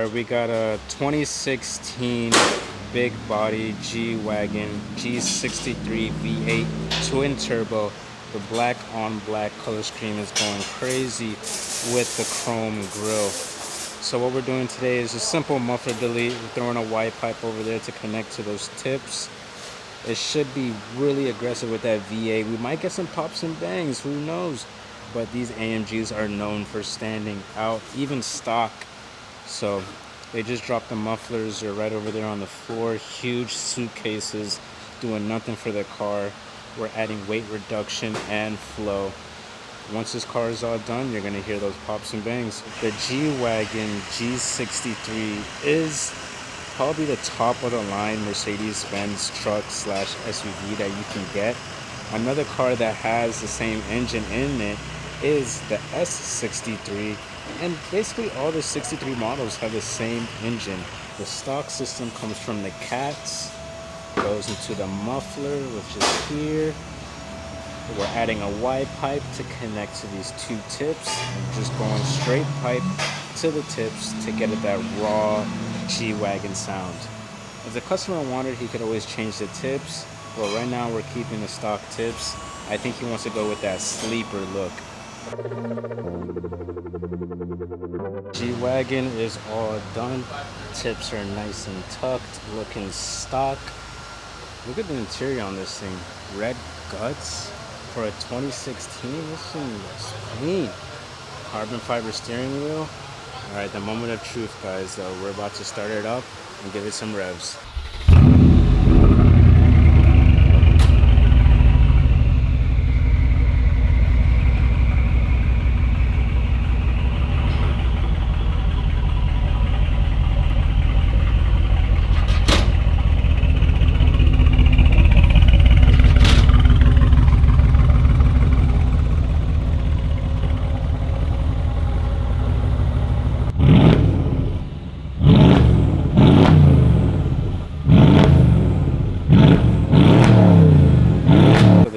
Alright, we got a 2016 big body G-Wagon G63 V8 twin turbo. The black on black color scheme is going crazy with the chrome grille. So what we're doing today is a simple muffler delete. We're throwing a Y pipe over there to connect to those tips. It should be really aggressive with that V8. We might get some pops and bangs, who knows? But these AMGs are known for standing out, even stock. So they just dropped the mufflers. They're right over there on the floor. Huge suitcases doing nothing for the car. We're adding weight reduction and flow. Once this car is all done, you're going to hear those pops and bangs. The G-Wagon G63 is probably the top of the line Mercedes-Benz truck / SUV that you can get. Another car that has the same engine in it is the S63, and basically all the 63 models have the same engine. The stock system comes from the cats, goes into the muffler, which is here. We're adding a Y pipe to connect to these two tips, just going straight pipe to the tips to get it that raw G-Wagon sound. If the customer wanted, he could always change the tips, but right now we're keeping the stock tips. I think he wants to go with that sleeper look. G-Wagon is all done. Tips are nice and tucked, looking stock. Look at the interior on this thing. Red guts for a 2016. This thing looks clean. Carbon fiber steering wheel. All right, the moment of truth, guys, though. We're about to start it up and give it some revs.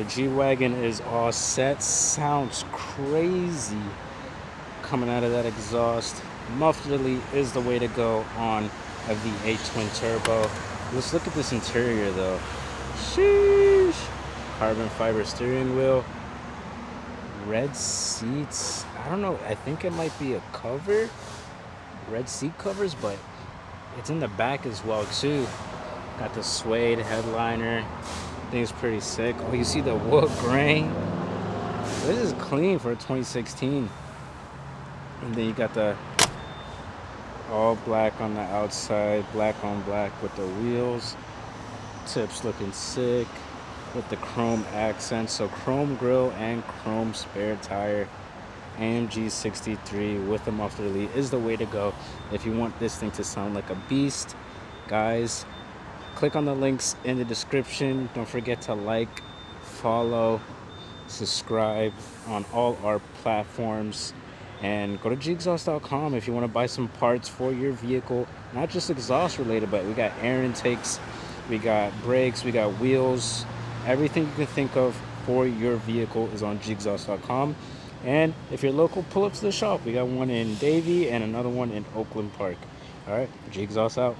G-Wagon is all set. Sounds crazy coming out of that exhaust. Muffler delete is the way to go on a V8 twin turbo. Let's look at this interior though. Sheesh. Carbon fiber steering wheel. Red seats. I don't know. I think it might be a cover. Red seat covers, but it's in the back as well too. Got the suede headliner. Thing's pretty sick. Oh, you see the wood grain? This is clean for a 2016. And then you got the all black on the outside, black on black with the wheels. Tips looking sick with the chrome accents. So chrome grille and chrome spare tire. AMG 63 with the muffler delete is the way to go if you want this thing to sound like a beast. Guys, click on the links in the description. Don't forget to like, follow, subscribe on all our platforms. And go to Gexhaust.com if you want to buy some parts for your vehicle. Not just exhaust related, but we got air intakes, we got brakes, we got wheels. Everything you can think of for your vehicle is on Gexhaust.com. And if you're local, pull up to the shop. We got one in Davie and another one in Oakland Park. All right, Gexhaust out.